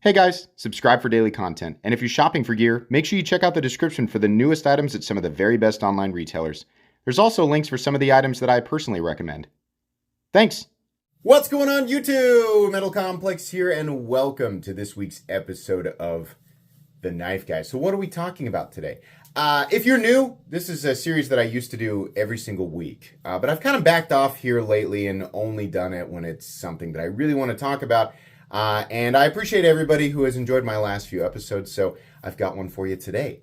Hey guys, subscribe for daily content. And if you're shopping for gear, make sure you check out the description for the newest items at some of the very best online retailers. There's also links for some of the items that I personally recommend. Thanks! What's going on, YouTube? Metal Complex here, and welcome to this week's episode of The Knife Guy. So what are we talking about today? If you're new, this is a series that I used to do every single week. But I've kind of backed off here lately and only done it when it's something that I really want to talk about. And I appreciate everybody who has enjoyed my last few episodes, so I've got one for you today.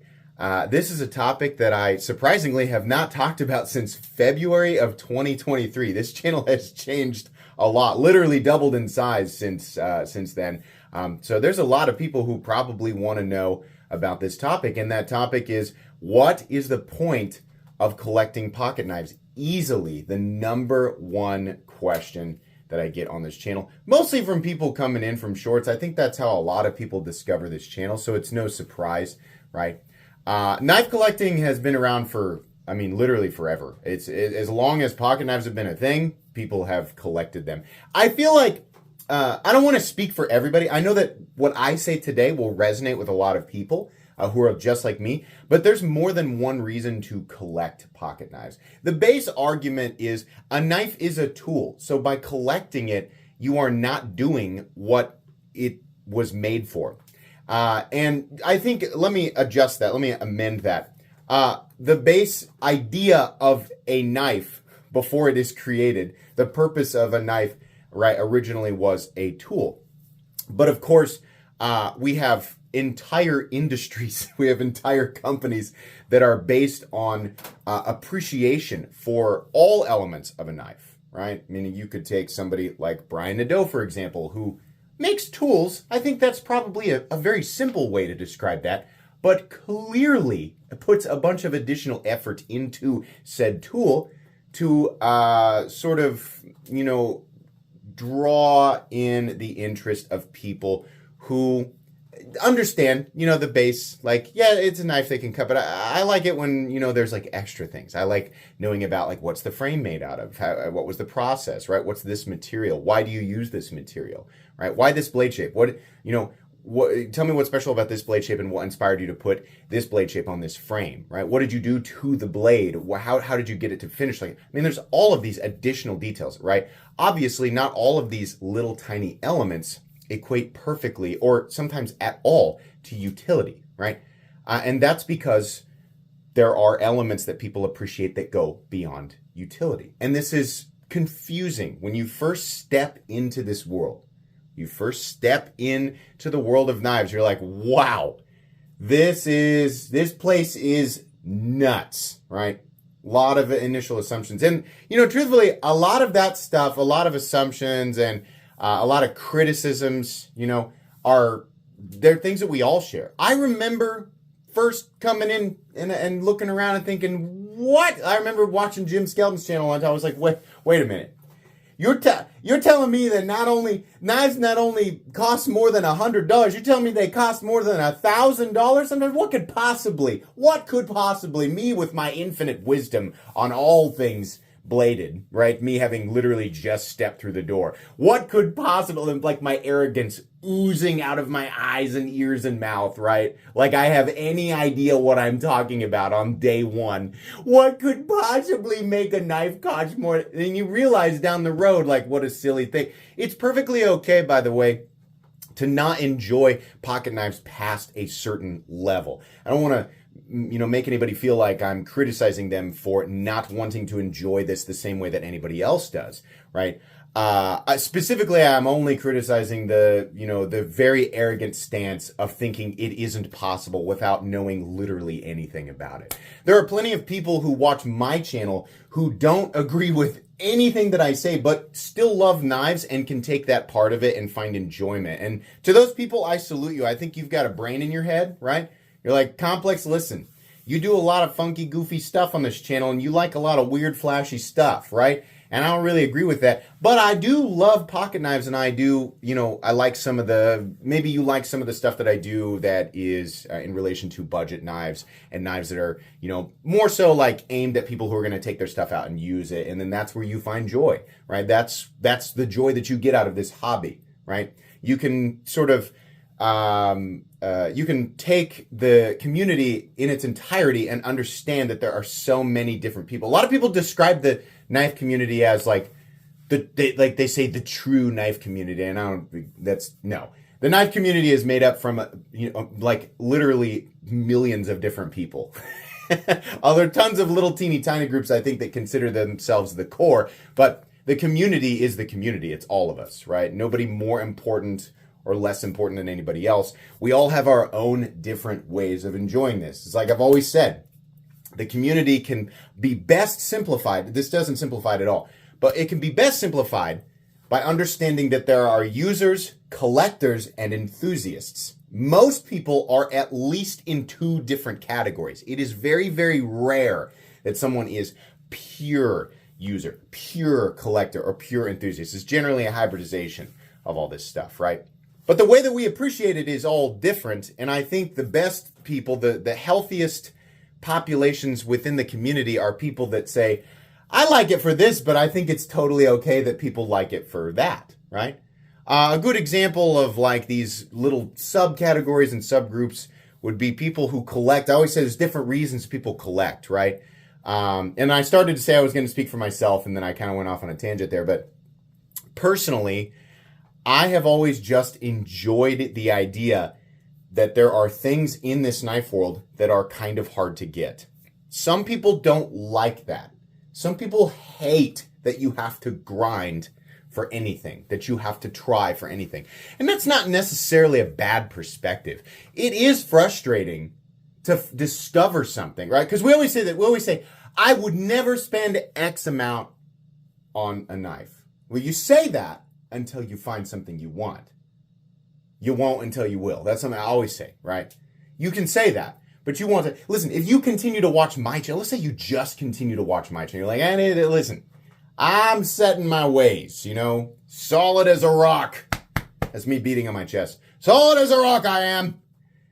This is a topic that I surprisingly have not talked about since February of 2023. This channel has changed a lot, literally doubled in size since then. So there's a lot of people who probably want to know about this topic, and that topic is, what is the point of collecting pocket knives? Easily the number one question that I get on this channel, mostly from people coming in from shorts. I think that's how a lot of people discover this channel, so it's no surprise, right? Knife collecting has been around for, literally forever. It's as long as pocket knives have been a thing, people have collected them. I feel like, I don't want to speak for everybody. I know that what I say today will resonate with a lot of people who are just like me, but there's more than one reason to collect pocket knives. The base argument is a knife is a tool. So by collecting it, you are not doing what it was made for. And I think, let me adjust that. Let me amend that. The base idea of a knife before it is created, the purpose of a knife, right, originally was a tool. But of course, we have entire industries, we have entire companies that are based on appreciation for all elements of a knife, right? Meaning you could take somebody like Brian Nadeau, for example, who makes tools. I think that's probably a very simple way to describe that, but clearly puts a bunch of additional effort into said tool to sort of, draw in the interest of people who understand, the base, like, yeah, it's a knife they can cut, but I like it when, there's like extra things. I like knowing about, like, what's the frame made out of? What was the process, right? What's this material? Why do you use this material, right? Why this blade shape? Tell me what's special about this blade shape and what inspired you to put this blade shape on this frame, right? What did you do to the blade? How did you get it to finish? There's all of these additional details, right? Obviously, not all of these little tiny elements equate perfectly or sometimes at all to utility, right? And that's because there are elements that people appreciate that go beyond utility. And this is confusing when you first step into this world. You first step into the world of knives, you're like, wow, this place is nuts, right? A lot of initial assumptions. And, truthfully, a lot of that stuff, a lot of assumptions and a lot of criticisms, they're things that we all share. I remember first coming in and looking around and thinking, what? I remember watching Jim Skelton's channel and I was like, wait a minute. You're telling me that knives not only cost more than $100, you're telling me they cost more than $1,000? Sometimes what could possibly, me with my infinite wisdom on all things bladed, right? Me having literally just stepped through the door. What could possibly, like my arrogance oozing out of my eyes and ears and mouth, right? Like I have any idea what I'm talking about on day one. What could possibly make a knife cost more? And you realize down the road, like, what a silly thing. It's perfectly okay, by the way, to not enjoy pocket knives past a certain level. I don't want to make anybody feel like I'm criticizing them for not wanting to enjoy this the same way that anybody else does, right? Specifically, I'm only criticizing the very arrogant stance of thinking it isn't possible without knowing literally anything about it. There are plenty of people who watch my channel who don't agree with anything that I say, but still love knives and can take that part of it and find enjoyment. And to those people, I salute you. I think you've got a brain in your head, right? You're like, Complex, listen, you do a lot of funky, goofy stuff on this channel, and you like a lot of weird, flashy stuff, right? And I don't really agree with that. But I do love pocket knives, and I do, I like maybe you like some of the stuff that I do that is in relation to budget knives and knives that are, more so like aimed at people who are going to take their stuff out and use it. And then that's where you find joy, right? That's the joy that you get out of this hobby, right? You can sort of You can take the community in its entirety and understand that there are so many different people. A lot of people describe the knife community as like they say the true knife community, and no. The knife community is made up from like literally millions of different people. There are tons of little teeny tiny groups I think that consider themselves the core, but the community is the community. It's all of us, right? Nobody more important or less important than anybody else. We all have our own different ways of enjoying this. It's like I've always said, the community can be best simplified. This doesn't simplify it at all, but it can be best simplified by understanding that there are users, collectors, and enthusiasts. Most people are at least in two different categories. It is very, very rare that someone is pure user, pure collector, or pure enthusiast. It's generally a hybridization of all this stuff, right? But the way that we appreciate it is all different, and I think the best people, the healthiest populations within the community are people that say, I like it for this, but I think it's totally okay that people like it for that, right? A good example of like these little subcategories and subgroups would be people who collect. I always say there's different reasons people collect, right? And I started to say I was going to speak for myself, and then I kind of went off on a tangent there. But personally, I have always just enjoyed the idea that there are things in this knife world that are kind of hard to get. Some people don't like that. Some people hate that you have to grind for anything, that you have to try for anything. And that's not necessarily a bad perspective. It is frustrating to discover something, right? Because we always say, I would never spend X amount on a knife. Well, you say that until you find something you want. You won't until you will. That's something I always say, right? You can say that. But you want to, listen, if you continue to watch my channel, let's say you just continue to watch my channel, you're like, listen, I'm set in my ways, solid as a rock. That's me beating on my chest. Solid as a rock I am.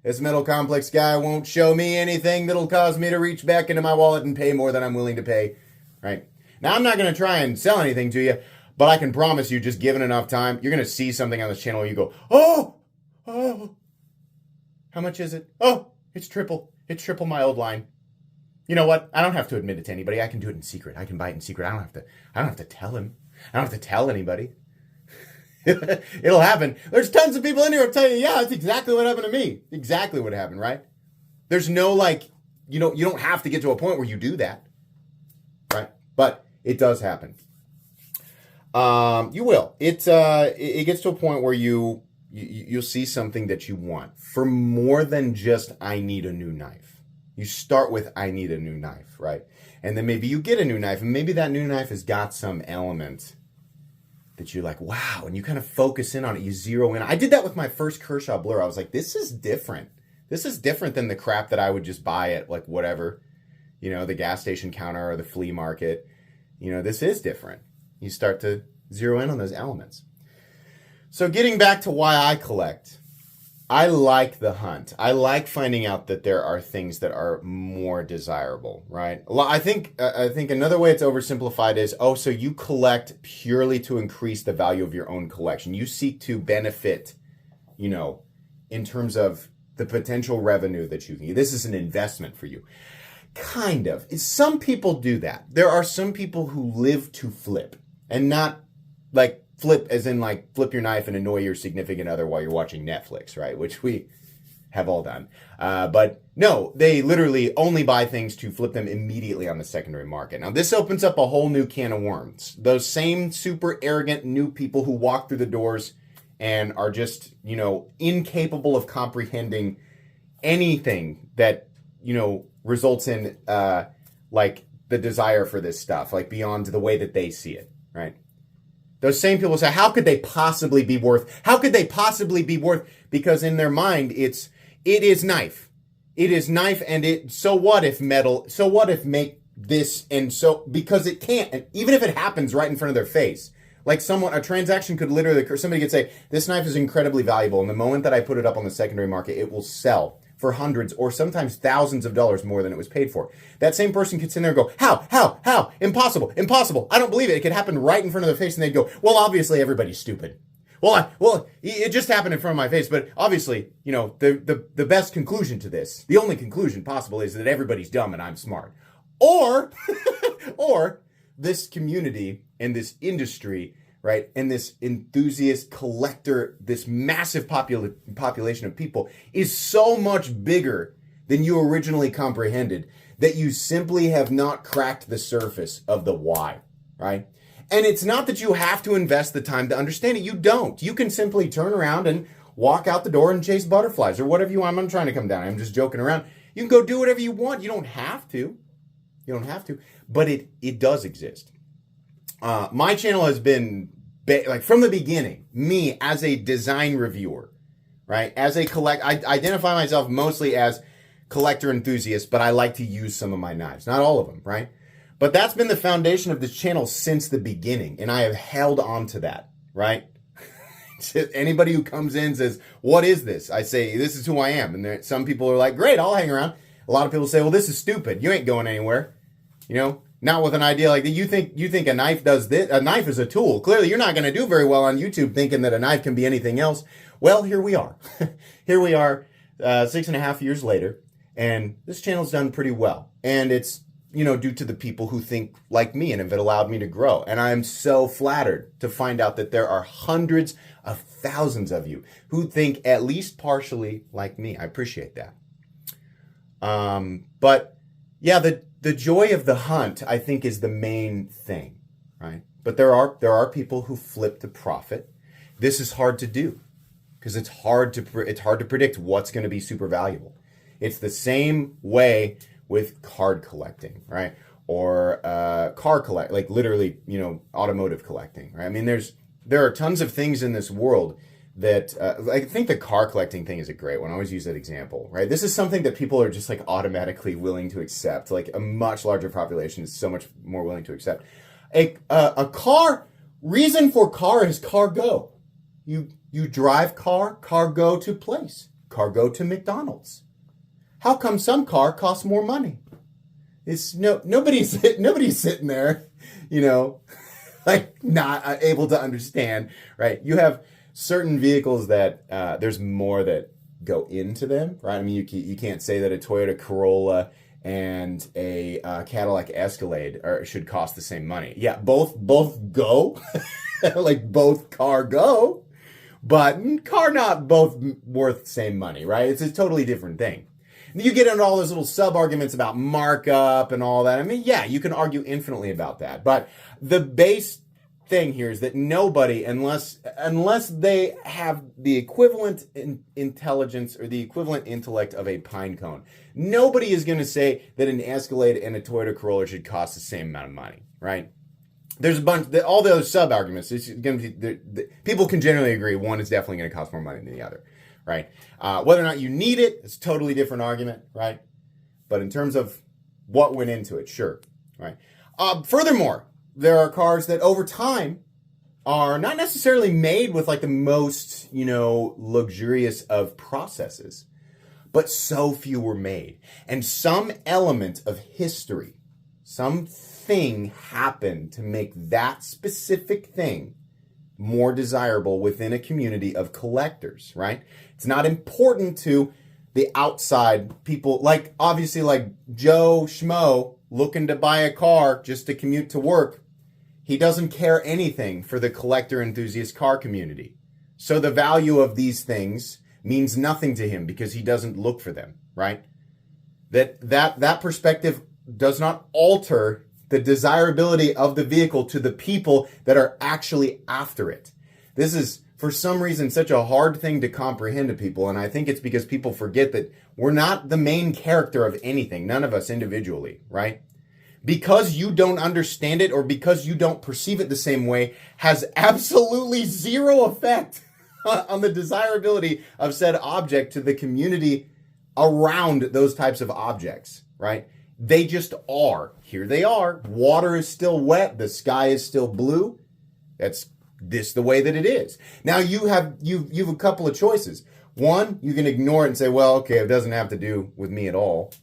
This metal complex guy won't show me anything that'll cause me to reach back into my wallet and pay more than I'm willing to pay, right? Now, I'm not going to try and sell anything to you, but I can promise you, just given enough time, you're going to see something on this channel and you go, oh, how much is it? Oh, it's triple my old line. You know what? I don't have to admit it to anybody. I can do it in secret. I can buy it in secret. I don't have to tell him. I don't have to tell anybody. It'll happen. There's tons of people in here who'll tell you, yeah, that's exactly what happened to me. Exactly what happened, right? There's no you don't have to get to a point where you do that. Right? But it does happen. You will. It gets to a point where you'll see something that you want for more than just, I need a new knife. You start with, I need a new knife, right? And then maybe you get a new knife, and maybe that new knife has got some element that you're like, wow, and you kind of focus in on it, you zero in. I did that with my first Kershaw Blur. I was like, this is different. This is different than the crap that I would just buy at like whatever, the gas station counter or the flea market. This is different. You start to zero in on those elements. So getting back to why I collect, I like the hunt. I like finding out that there are things that are more desirable, right? I think another way it's oversimplified is, so you collect purely to increase the value of your own collection. You seek to benefit, in terms of the potential revenue that you can get. This is an investment for you. Kind of. Some people do that. There are some people who live to flip, and not like flip as in like flip your knife and annoy your significant other while you're watching Netflix, right? Which we have all done. But no, they literally only buy things to flip them immediately on the secondary market. Now, this opens up a whole new can of worms. Those same super arrogant new people who walk through the doors and are just, incapable of comprehending anything that, results in like the desire for this stuff, like beyond the way that they see it, right? Those same people say, how could they possibly be worth? How could they possibly be worth? Because in their mind, it is knife. It is knife, and so what if metal? So what if make this? And so, because it can't, and even if it happens right in front of their face, like a transaction could literally occur. Somebody could say, this knife is incredibly valuable, and the moment that I put it up on the secondary market, it will sell for hundreds or sometimes thousands of dollars more than it was paid for. That same person could sit there and go, how? Impossible. I don't believe it. It could happen right in front of their face, and they'd go, well, obviously everybody's stupid. it just happened in front of my face. But obviously, the best conclusion to this, the only conclusion possible, is that everybody's dumb and I'm smart. Or, or this community and this industry, right, and this enthusiast collector, this massive population of people is so much bigger than you originally comprehended that you simply have not cracked the surface of the why, right? And it's not that you have to invest the time to understand it. You don't. You can simply turn around and walk out the door and chase butterflies or whatever you want. I'm trying to come down. I'm just joking around. You can go do whatever you want. You don't have to. You don't have to. But it does exist. My channel has been, like from the beginning, me as a design reviewer, right? As a I identify myself mostly as collector enthusiast, but I like to use some of my knives. Not all of them, right? But that's been the foundation of this channel since the beginning, and I have held on to that, right? Anybody who comes in says, what is this? I say, this is who I am. And some people are like, great, I'll hang around. A lot of people say, well, this is stupid. You ain't going anywhere. Not with an idea like that. You think a knife does this? A knife is a tool. Clearly, you're not going to do very well on YouTube thinking that a knife can be anything else. Well, here we are. Here we are 6.5 years later, and this channel's done pretty well. And it's due to the people who think like me and have allowed me to grow. And I'm so flattered to find out that there are hundreds of thousands of you who think at least partially like me. I appreciate that. But yeah, the joy of the hunt, I think, is the main thing, right? But there are people who flip to profit. This is hard to do because it's hard to predict what's going to be super valuable. It's the same way with card collecting, right? Or car collect, like literally, automotive collecting, right? I mean, there are tons of things in this world that I think the car collecting thing is a great one. I always use that example, right? This is something that people are just like automatically willing to accept. Like a much larger population is so much more willing to accept. A car, reason for car is cargo. You drive car go to place, car go to McDonald's. How come some car costs more money? It's nobody's sitting there, like not able to understand, right? You have certain vehicles that there's more that go into them, right? I mean, you can't say that a Toyota Corolla and a Cadillac Escalade should cost the same money. Yeah, both go, like both car go, but car not both worth the same money, right? It's a totally different thing. You get into all those little sub-arguments about markup and all that. I mean, yeah, you can argue infinitely about that. But the base thing here is that nobody, unless they have the equivalent intelligence or the equivalent intellect of a pine cone, nobody is going to say that an Escalade and a Toyota Corolla should cost the same amount of money, right? There's a bunch, all those sub-arguments, it's going to be, people can generally agree one is definitely going to cost more money than the other. Right? Whether or not you need it, it's a totally different argument, right? But in terms of what went into it, sure, right? Furthermore, there are cars that over time are not necessarily made with like the most, luxurious of processes, but so few were made. And some element of history, something happened to make that specific thing more desirable within a community of collectors, right? It's not important to the outside people, like obviously like Joe Schmo looking to buy a car just to commute to work. He doesn't care anything for the collector enthusiast car community. So the value of these things means nothing to him because he doesn't look for them, right? That perspective does not alter the desirability of the vehicle to the people that are actually after it. This is, for some reason, such a hard thing to comprehend to people, and I think it's because people forget that we're not the main character of anything, none of us individually, right? Because you don't understand it or because you don't perceive it the same way has absolutely zero effect on the desirability of said object to the community around those types of objects, right? They just are. Here they are. Water is still wet. The sky is still blue. That's this the way that it is. Now you have a couple of choices. One, you can ignore it and say, well, okay, it doesn't have to do with me at all.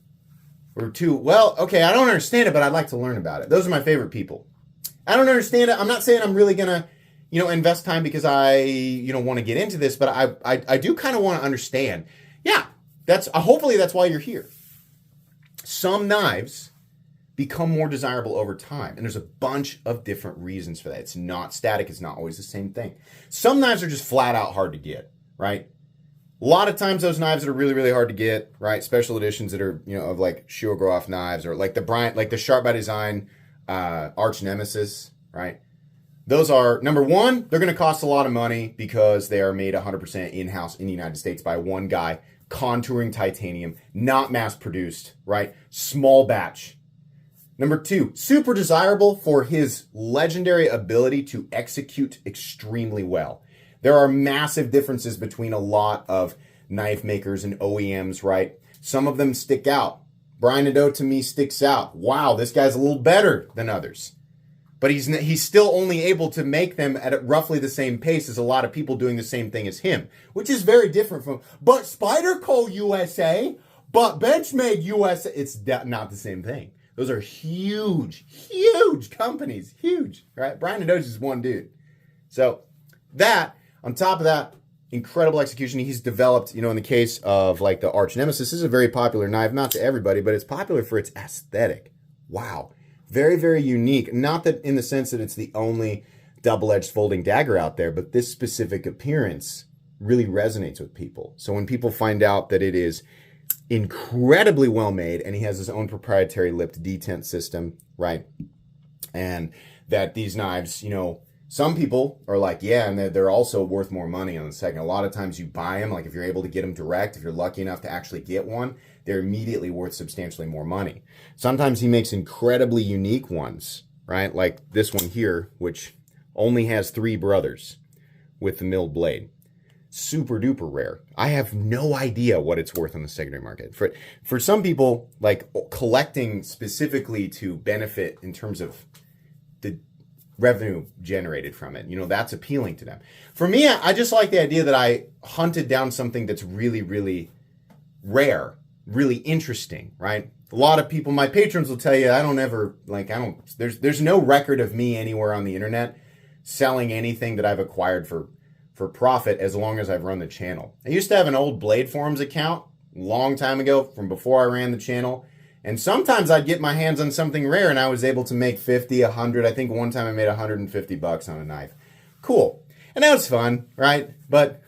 Or two, well, okay, I don't understand it, but I'd like to learn about it. Those are my favorite people. I don't understand it. I'm not saying I'm really gonna, invest time because I want to get into this, but I do kind of want to understand. Yeah, hopefully that's why you're here. Some knives become more desirable over time, and there's a bunch of different reasons for that. It's not static. It's not always the same thing. Some knives are just flat out hard to get, right? A lot of times those knives that are really, really hard to get, right? Special editions that are, of like Shiogroff knives, or like the Sharp by Design Arch Nemesis, right? Those are, number one, they're going to cost a lot of money because they are made 100% in-house in the United States by one guy, contouring titanium, not mass-produced, right? Small batch. Number two, super desirable for his legendary ability to execute extremely well. There are massive differences between a lot of knife makers and OEMs, right? Some of them stick out. Brian Nadeau to me sticks out. Wow, this guy's a little better than others. But he's still only able to make them at roughly the same pace as a lot of people doing the same thing as him, which is very different from, but Spyderco USA, but Benchmade USA. It's not the same thing. Those are huge, huge companies. Huge, right? Brian Nadeau's is one dude. So that, on top of that, incredible execution. He's developed, in the case of like the Arch Nemesis, this is a very popular knife, not to everybody, but it's popular for its aesthetic. Wow. Very, very unique. Not that in the sense that it's the only double-edged folding dagger out there, but this specific appearance really resonates with people. So when people find out that it is incredibly well made, and he has his own proprietary lipped detent system, right? And that these knives, some people are like, yeah, and they're also worth more money on the second. A lot of times you buy them, like if you're able to get them direct, if you're lucky enough to actually get one, they're immediately worth substantially more money. Sometimes he makes incredibly unique ones, right? Like this one here, which only has 3 brothers with the milled blade. Super duper rare. I have no idea what it's worth on the secondary market. For some people, like collecting specifically to benefit in terms of the revenue generated from it, that's appealing to them. For me, I just like the idea that I hunted down something that's really, really rare, really interesting, right? A lot of people, my patrons will tell you, there's no record of me anywhere on the internet selling anything that I've acquired for profit as long as I've run the channel. I used to have an old Blade Forums account a long time ago from before I ran the channel. And sometimes I'd get my hands on something rare and I was able to make 50, 100. I think one time I made $150 on a knife. Cool. And that was fun, right? But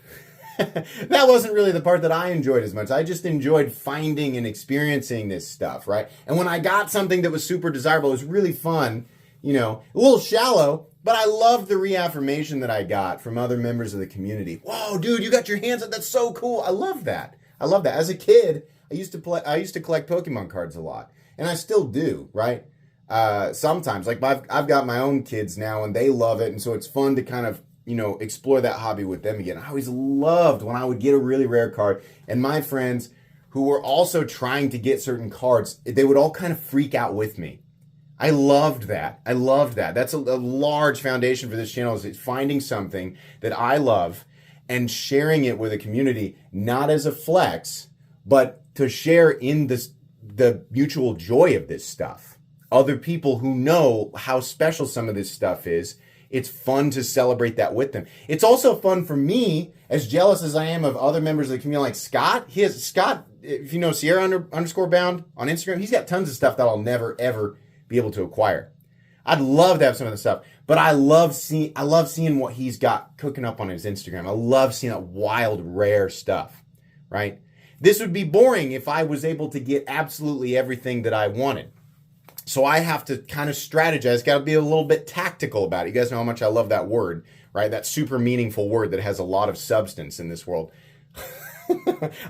that wasn't really the part that I enjoyed as much. I just enjoyed finding and experiencing this stuff, right? And when I got something that was super desirable, it was really fun, a little shallow, but I loved the reaffirmation that I got from other members of the community. Whoa, dude, you got your hands on that's so cool. I love that. As a kid, I used to collect Pokemon cards a lot, and I still do, right? Sometimes, like I've got my own kids now, and they love it, and so it's fun to kind of explore that hobby with them again. I always loved when I would get a really rare card, and my friends who were also trying to get certain cards, they would all kind of freak out with me. I loved that. That's a large foundation for this channel, is finding something that I love and sharing it with a community, not as a flex, but to share in the mutual joy of this stuff. Other people who know how special some of this stuff is, it's fun to celebrate that with them. It's also fun for me, as jealous as I am of other members of the community, like Scott. Scott, if you know Sierra underscore bound on Instagram, he's got tons of stuff that I'll never, ever be able to acquire. I'd love to have some of the stuff, but I love seeing what he's got cooking up on his Instagram. I love seeing that wild, rare stuff, right? This would be boring if I was able to get absolutely everything that I wanted. So I have to kind of strategize, got to be a little bit tactical about it. You guys know how much I love that word, right? That super meaningful word that has a lot of substance in this world.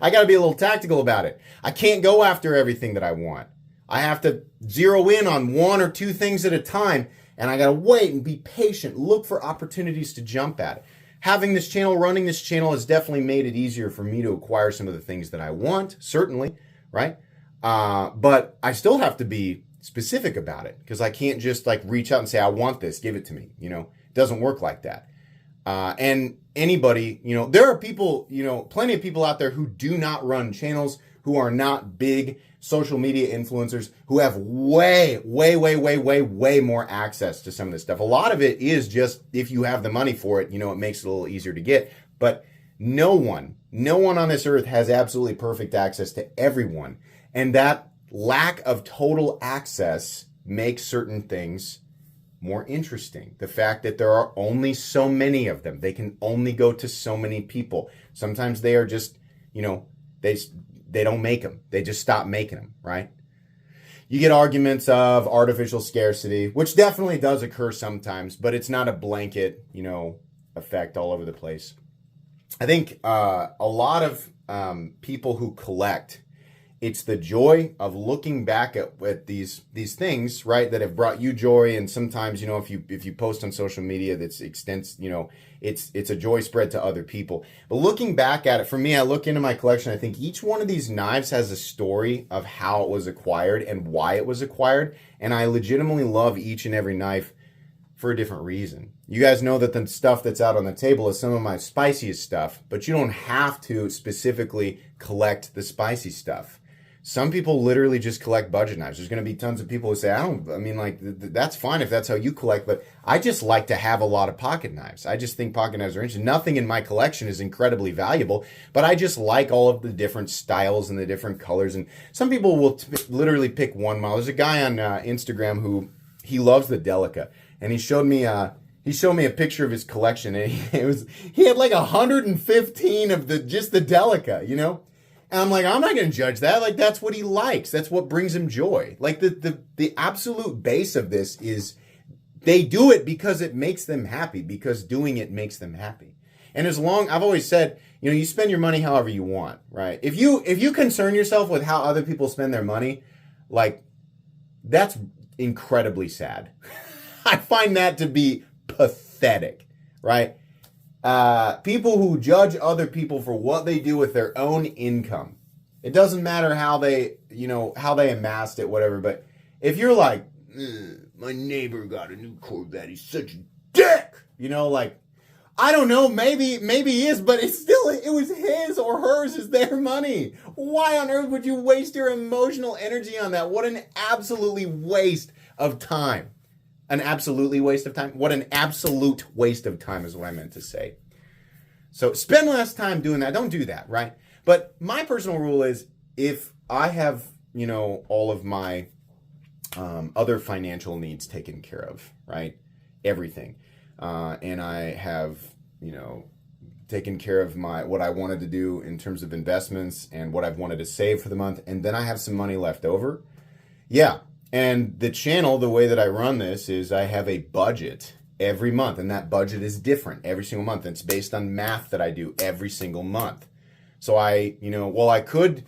I got to be a little tactical about it. I can't go after everything that I want. I have to zero in on 1 or 2 things at a time, and I got to wait and be patient, look for opportunities to jump at it. Having this channel, running this channel has definitely made it easier for me to acquire some of the things that I want, certainly, right? But I still have to be specific about it, because I can't just like reach out and say, I want this, give it to me. It doesn't work like that. And anybody, there are people, plenty of people out there who do not run channels, who are not big social media influencers who have way more access to some of this stuff. A lot of it is just if you have the money for it, it makes it a little easier to get. But no one on this earth has absolutely perfect access to everyone. And that lack of total access makes certain things more interesting. The fact that there are only so many of them, they can only go to so many people. Sometimes they are just, they don't make them. They just stop making them, right? You get arguments of artificial scarcity, which definitely does occur sometimes, but it's not a blanket, effect all over the place. I think a lot of people who collect, it's the joy of looking back at these things, right, that have brought you joy. And sometimes, if you post on social media, that's extends, it's a joy spread to other people. But looking back at it, for me, I look into my collection. I think each one of these knives has a story of how it was acquired and why it was acquired. And I legitimately love each and every knife for a different reason. You guys know that the stuff that's out on the table is some of my spiciest stuff, but you don't have to specifically collect the spicy stuff. Some people literally just collect budget knives. There's going to be tons of people who say, that's fine if that's how you collect, but I just like to have a lot of pocket knives. I just think pocket knives are interesting. Nothing in my collection is incredibly valuable, but I just like all of the different styles and the different colors. And some people will literally pick one model. There's a guy on Instagram who, he loves the Delica, and he showed me a picture of his collection, and he had like 115 of the Delica, And I'm like, I'm not going to judge that. Like, that's what he likes. That's what brings him joy. Like, the absolute base of this is they do it because it makes them happy, because doing it makes them happy. And I've always said, you spend your money however you want, right? If you concern yourself with how other people spend their money, like, that's incredibly sad. I find that to be pathetic, right? People who judge other people for what they do with their own income. It doesn't matter how they amassed it, whatever. But if you're like, my neighbor got a new Corvette, he's such a dick, I don't know, maybe he is, but it was his or hers, is their money. Why on earth would you waste your emotional energy on that? What an absolutely waste of time. An absolutely waste of time? What an absolute waste of time is what I meant to say. So spend less time doing that. Don't do that, right? But my personal rule is if I have, all of my other financial needs taken care of, right? Everything. And I have, taken care of what I wanted to do in terms of investments and what I've wanted to save for the month. And then I have some money left over. Yeah. And the channel, the way that I run this is I have a budget every month, and that budget is different every single month. It's based on math that I do every single month. So I could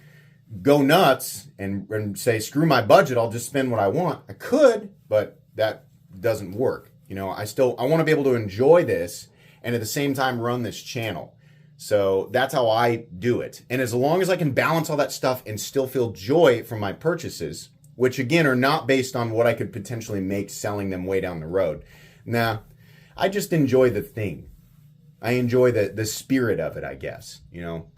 go nuts and say, screw my budget, I'll just spend what I want. I could, but that doesn't work. I want to be able to enjoy this and at the same time run this channel. So that's how I do it. And as long as I can balance all that stuff and still feel joy from my purchases, which again are not based on what I could potentially make selling them way down the road. Nah, I just enjoy the thing. I enjoy the spirit of it, I guess.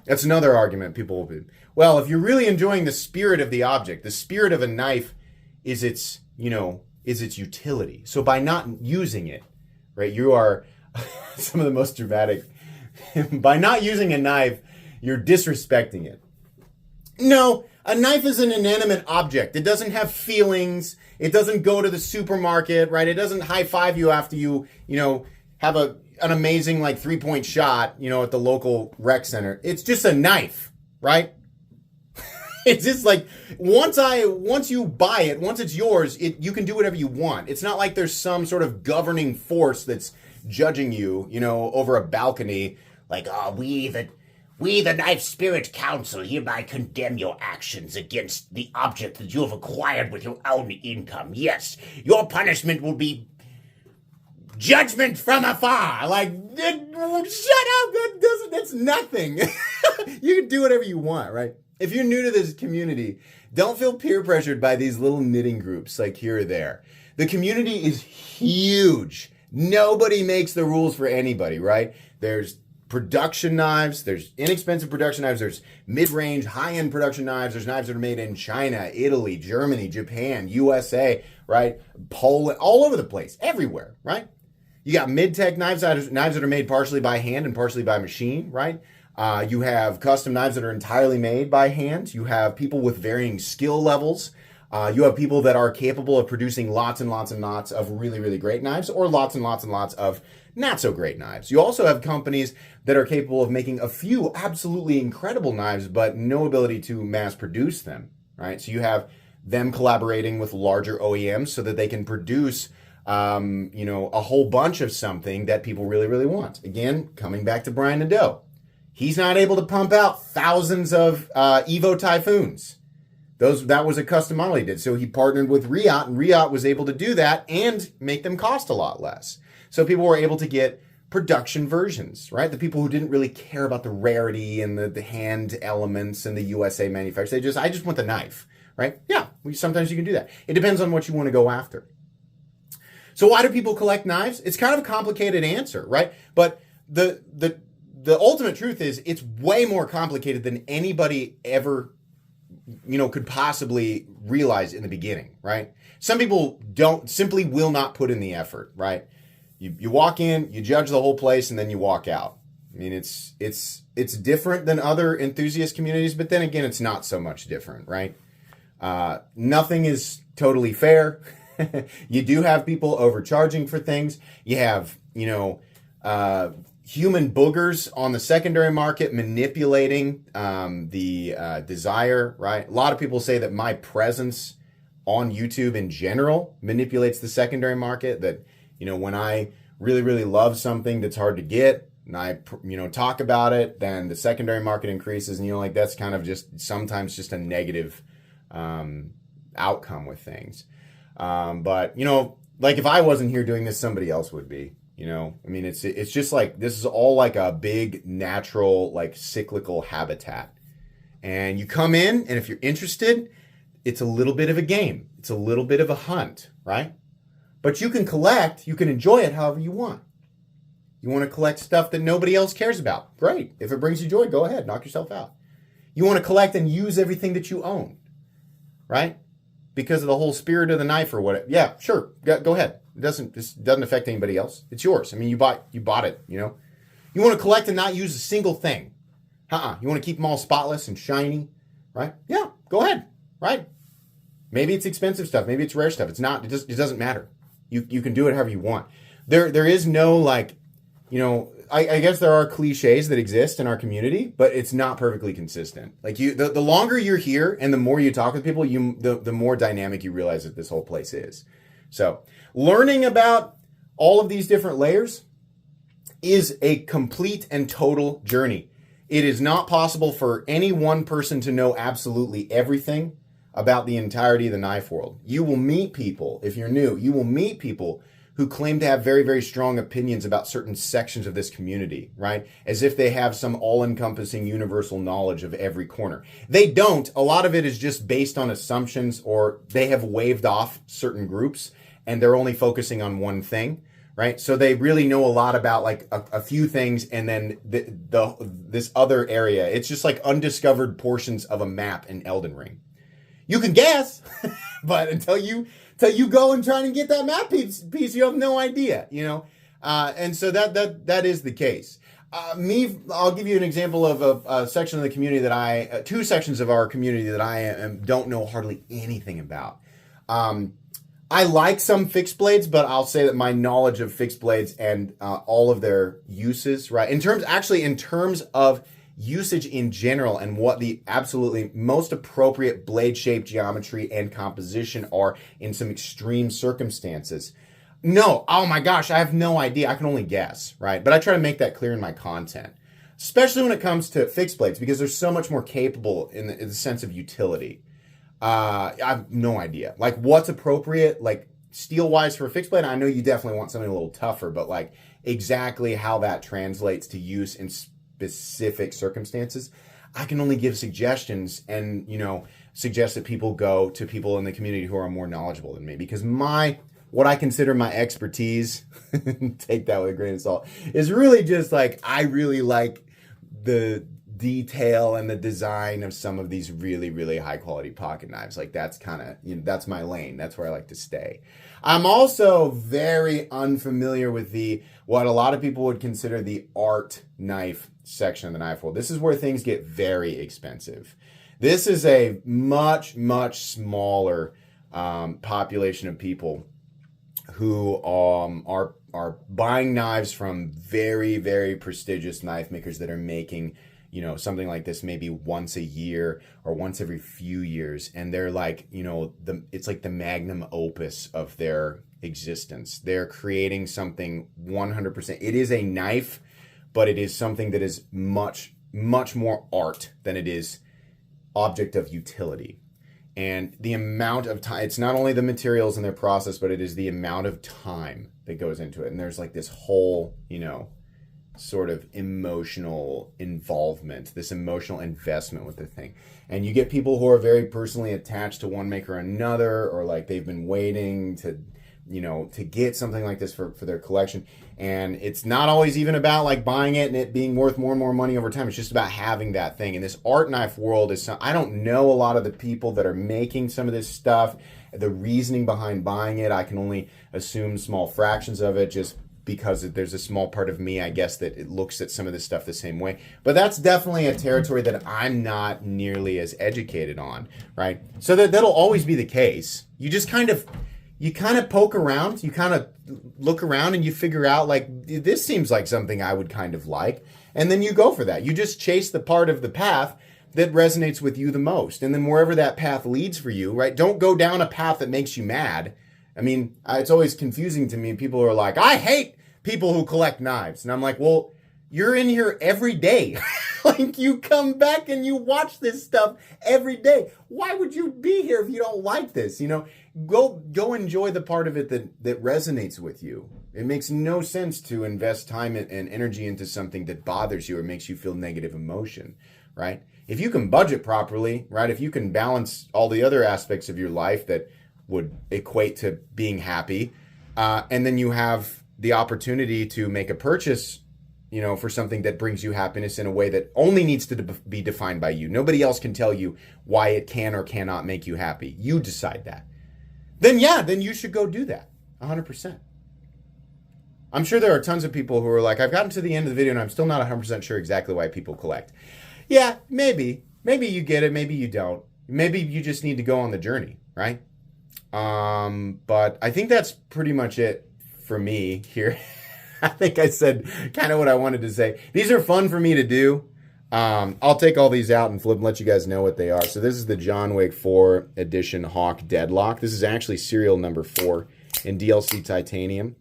That's another argument people will be. Well, if you're really enjoying the spirit of the object, the spirit of a knife is its utility. So by not using it, right, you are some of the most dramatic. By not using a knife, you're disrespecting it. No, a knife is an inanimate object. It doesn't have feelings. It doesn't go to the supermarket, right? It doesn't high five you after you have an amazing 3-point shot, at the local rec center. It's just a knife, right? It's just like once you buy it, once it's yours, you can do whatever you want. It's not like there's some sort of governing force that's judging you, over a balcony, like, oh, we the Knife Spirit Council hereby condemn your actions against the object that you have acquired with your own income. Yes, your punishment will be judgment from afar. Like, shut up, that's nothing. You can do whatever you want, right? If you're new to this community, don't feel peer pressured by these little knitting groups like here or there. The community is huge. Nobody makes the rules for anybody, right? There's production knives, there's inexpensive production knives, there's mid-range, high-end production knives, there's knives that are made in China, Italy, Germany, Japan, USA, right? Poland, all over the place, everywhere, right? You got mid-tech knives that are made partially by hand and partially by machine, right? You have custom knives that are entirely made by hand. You have people with varying skill levels. You have people that are capable of producing lots and lots and lots of really, really great knives, or lots and lots and lots of not so great knives. You also have companies that are capable of making a few absolutely incredible knives, but no ability to mass produce them, right? So you have them collaborating with larger OEMs so that they can produce, a whole bunch of something that people really, really want. Again, coming back to Brian Nadeau. He's not able to pump out thousands of Evo Typhoons. That was a custom model he did. So he partnered with Riot, and Riot was able to do that and make them cost a lot less. So people were able to get production versions, right? The people who didn't really care about the rarity and the hand elements and the USA manufacturers, I just want the knife, right? Yeah, sometimes you can do that. It depends on what you want to go after. So why do people collect knives? It's kind of a complicated answer, right? But the ultimate truth is it's way more complicated than anybody ever could possibly realize in the beginning, right? Some people simply will not put in the effort, right? You walk in, you judge the whole place, and then you walk out. I mean, it's different than other enthusiast communities, but then again, it's not so much different, right? Nothing is totally fair. You do have people overcharging for things. You have, human boogers on the secondary market manipulating the desire, right? A lot of people say that my presence on YouTube in general manipulates the secondary market, that, when I really, really love something that's hard to get and I, talk about it, then the secondary market increases, and, that's kind of sometimes just a negative outcome with things. But, if I wasn't here doing this, somebody else would be. It's just like, this is all like a big natural, like cyclical habitat. And you come in, and if you're interested, it's a little bit of a game. It's a little bit of a hunt, right? But you can enjoy it however you want. You want to collect stuff that nobody else cares about. Great. If it brings you joy, go ahead, knock yourself out. You want to collect and use everything that you own, right? Because of the whole spirit of the knife or whatever. Yeah, sure. Go ahead. This doesn't affect anybody else. It's yours. I mean, you bought it, You want to collect and not use a single thing. You want to keep them all spotless and shiny, right? Yeah, go ahead, right? Maybe it's expensive stuff. Maybe it's rare stuff. It's not. It doesn't matter. You can do it however you want. There is no I guess there are cliches that exist in our community, but it's not perfectly consistent. Like the longer you're here and the more you talk with people, the more dynamic you realize that this whole place is. So learning about all of these different layers is a complete and total journey. It is not possible for any one person to know absolutely everything about the entirety of the knife world. You will meet people, if you're new, you will meet people who claim to have very, very strong opinions about certain sections of this community, right? As if they have some all-encompassing universal knowledge of every corner. They don't. A lot of it is just based on assumptions, or they have waved off certain groups and they're only focusing on one thing, right? So they really know a lot about like a few things, and then this other area, it's just like undiscovered portions of a map in Elden Ring. You can guess, but until you go and try and get that map piece, you have no idea, and so that is the case. I'll give you an example of a section of the community two sections of our community that I don't know hardly anything about. I like some fixed blades, but I'll say that my knowledge of fixed blades and all of their uses, right, in terms of usage in general and what the absolutely most appropriate blade shape, geometry, and composition are in some extreme circumstances. No, oh my gosh, I have no idea. I can only guess, right? But I try to make that clear in my content, especially when it comes to fixed blades, because they're so much more capable in the sense of utility. I have no idea. Like, what's appropriate, like, steel-wise for a fixed blade? I know you definitely want something a little tougher, but, like, exactly how that translates to use in specific circumstances, I can only give suggestions and, suggest that people go to people in the community who are more knowledgeable than me, because my what I consider my expertise, take that with a grain of salt, is really just like, I really like the detail and the design of some of these really, really high quality pocket knives. Like that's kind of, that's my lane. That's where I like to stay. I'm also very unfamiliar with what a lot of people would consider the art knife section of the knife world. This is where things get very expensive. This is a much, much smaller population of people who are buying knives from very, very prestigious knife makers that are making, something like this maybe once a year or once every few years. And they're like, it's like the magnum opus of their existence. They're creating something 100%. It is a knife, but it is something that is much, much more art than it is object of utility. And the amount of time, it's not only the materials and their process, but it is the amount of time that goes into it. And there's like this whole, sort of emotional involvement, this emotional investment with the thing. And you get people who are very personally attached to one maker or another, or like they've been waiting to get something like this for their collection. And it's not always even about like buying it and it being worth more and more money over time. It's just about having that thing. And this art knife world I don't know a lot of the people that are making some of this stuff, the reasoning behind buying it. I can only assume small fractions of it just because there's a small part of me, I guess, that it looks at some of this stuff the same way. But that's definitely a territory that I'm not nearly as educated on, right? So that'll always be the case. You just kind of poke around, you kind of look around and you figure out like, this seems like something I would kind of like. And then you go for that. You just chase the part of the path that resonates with you the most. And then wherever that path leads for you, right? Don't go down a path that makes you mad. I mean, it's always confusing to me. People are like, I hate people who collect knives. And I'm like, well, you're in here every day. Like you come back and you watch this stuff every day. Why would you be here if you don't like this? Go enjoy the part of it that resonates with you. It makes no sense to invest time and energy into something that bothers you or makes you feel negative emotion, right? If you can budget properly, right? If you can balance all the other aspects of your life that would equate to being happy, and then you have the opportunity to make a purchase, for something that brings you happiness in a way that only needs to be defined by you. Nobody else can tell you why it can or cannot make you happy. You decide that. Then you should go do that. 100%. I'm sure there are tons of people who are like, I've gotten to the end of the video and I'm still not 100% sure exactly why people collect. Yeah, maybe. Maybe you get it, maybe you don't. Maybe you just need to go on the journey, right? But I think that's pretty much it for me here. I think I said kind of what I wanted to say. These are fun for me to do. I'll take all these out and flip and let you guys know what they are. So this is the John Wick 4 Edition Hawk Deadlock. This is actually serial number 4 in DLC Titanium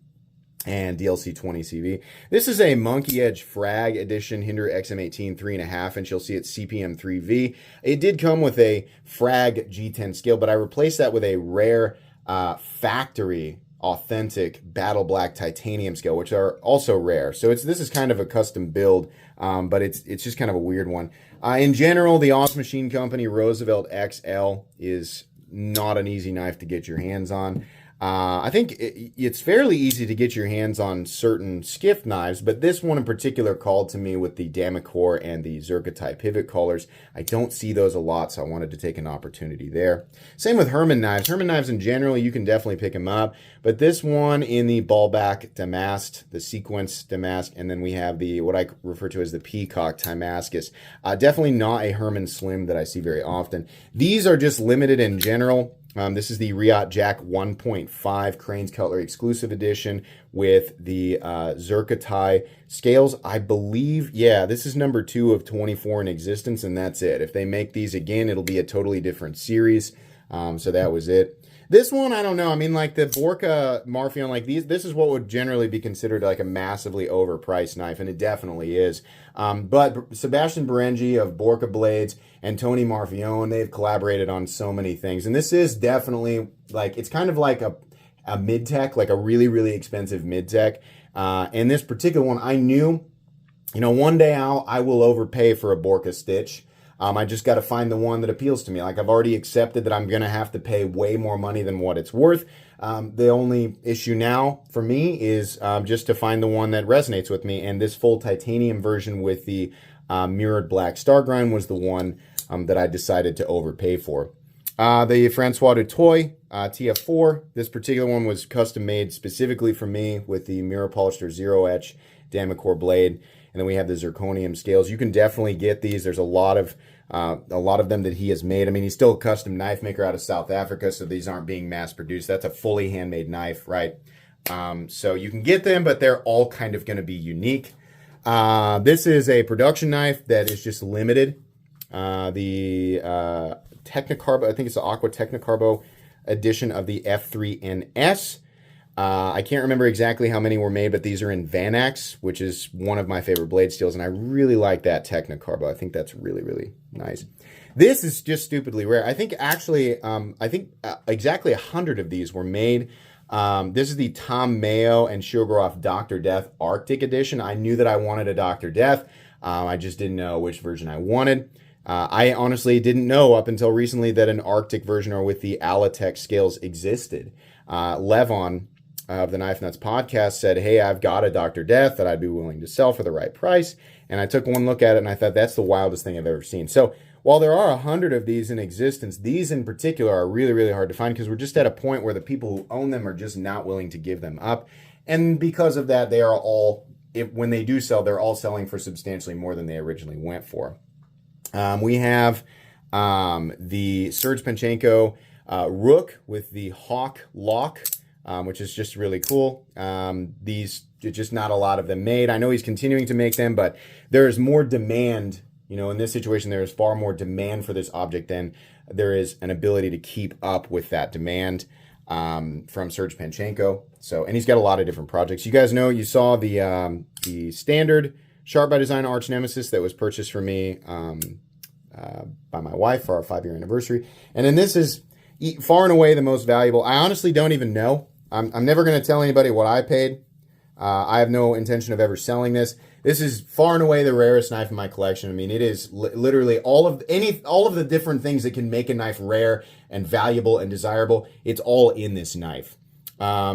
and DLC 20 CV. This is a Monkey Edge Frag Edition Hinder XM18 3.5 inch. You'll see it's CPM 3V. It did come with a Frag G10 scale, but I replaced that with a rare factory authentic battle black titanium scale, which are also rare. So this is kind of a custom build, but it's just kind of a weird one. In general, the Oz Machine Company Roosevelt XL is not an easy knife to get your hands on. I think it's fairly easy to get your hands on certain skiff knives, but this one in particular called to me with the Damacor and the Zerkatai pivot collars. I don't see those a lot, so I wanted to take an opportunity there. Same with Herman knives. Herman knives in general, you can definitely pick them up, but this one in the ballback damask, the sequence damask, and then we have the what I refer to as the peacock Damascus. Definitely not a Herman Slim that I see very often. These are just limited in general. This is the Riot Jack 1.5 Cranes Cutlery Exclusive Edition with the Zerkatai scales. I believe, yeah, this is number 2 of 24 in existence, and that's it. If they make these again, it'll be a totally different series. So that was it. This one, I don't know. I mean, like the Borka Marfion, like this is what would generally be considered like a massively overpriced knife, and it definitely is. But Sebastian Berengi of Borka Blades and Tony Marfion, they've collaborated on so many things. And this is definitely like, it's kind of like a mid-tech, like a really, really expensive mid-tech. And this particular one, I knew, one day I will overpay for a Borka stitch. I just got to find the one that appeals to me. Like, I've already accepted that I'm going to have to pay way more money than what it's worth. The only issue now for me is just to find the one that resonates with me. And this full titanium version with the mirrored black star grind was the one that I decided to overpay for. The Francois Dutoy TF4. This particular one was custom made specifically for me with the mirror polished or zero etch Damacor blade. And then we have the zirconium scales. You can definitely get these. There's a lot of them that he has made. I mean, he's still a custom knife maker out of South Africa, so these aren't being mass produced. That's a fully handmade knife, right? So you can get them, but they're all kind of going to be unique. This is a production knife that is just limited. The Technicarbo, I think it's the Aqua Technicarbo edition of the F3NS. I can't remember exactly how many were made, but these are in Vanax, which is one of my favorite blade steels, and I really like that Technicarbo. I think that's really, really nice. This is just stupidly rare. I think actually, exactly 100 of these were made. This is the Tom Mayo and Shogoroff Dr. Death Arctic edition. I knew that I wanted a Dr. Death. I just didn't know which version I wanted. I honestly didn't know up until recently that an Arctic version or with the Alatech scales existed. Levon of the Knife Nuts podcast said, hey, I've got a Dr. Death that I'd be willing to sell for the right price. And I took one look at it and I thought that's the wildest thing I've ever seen. So while there are 100 of these in existence, these in particular are really, really hard to find because we're just at a point where the people who own them are just not willing to give them up. And because of that, they are all, when they do sell, they're all selling for substantially more than they originally went for. We have the Serge Panchenko Rook with the Hawk Lock, which is just really cool. These, just not a lot of them made. I know he's continuing to make them, but there's more demand. You know, in this situation, there is far more demand for this object than there is an ability to keep up with that demand from Serge Panchenko. So, and he's got a lot of different projects. You guys know, you saw the standard Sharp by Design Arch Nemesis that was purchased for me by my wife for our 5-year anniversary. And then this is far and away the most valuable. I honestly don't even know. I'm never going to tell anybody what I paid. I have no intention of ever selling this. This is far and away the rarest knife in my collection. I mean, it is literally all of the different things that can make a knife rare and valuable and desirable. It's all in this knife.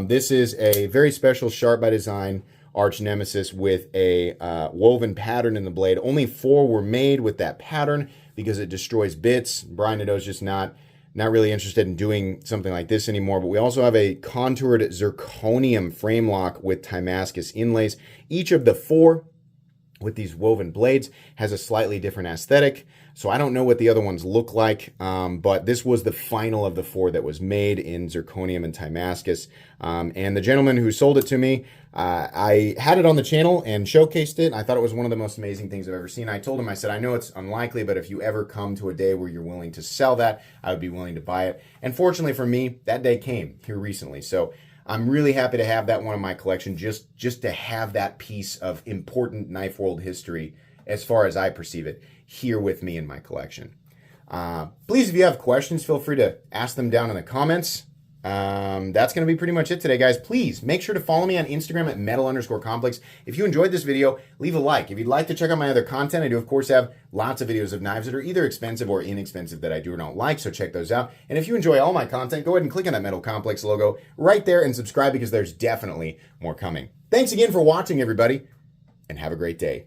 This is a very special Sharp by Design Arch Nemesis with a woven pattern in the blade. Only 4 were made with that pattern because it destroys bits. Brian Nadeau's just not really interested in doing something like this anymore. But we also have a contoured zirconium frame lock with Damascus inlays. Each of the 4 with these woven blades has a slightly different aesthetic. So I don't know what the other ones look like, but this was the final of the 4 that was made in zirconium and Damascus. And the gentleman who sold it to me, I had it on the channel and showcased it. I thought it was one of the most amazing things I've ever seen. I told him, I said, I know it's unlikely, but if you ever come to a day where you're willing to sell that, I would be willing to buy it. And fortunately for me, that day came here recently. So I'm really happy to have that one in my collection, just to have that piece of important knife world history, as far as I perceive it, here with me in my collection. Please, if you have questions, feel free to ask them down in the comments. That's going to be pretty much it today, guys. Please make sure to follow me on Instagram at metal_complex. If you enjoyed this video, leave a like. If you'd like to check out my other content, I do, of course, have lots of videos of knives that are either expensive or inexpensive that I do or don't like, so check those out. And if you enjoy all my content, go ahead and click on that Metal Complex logo right there and subscribe because there's definitely more coming. Thanks again for watching, everybody, and have a great day.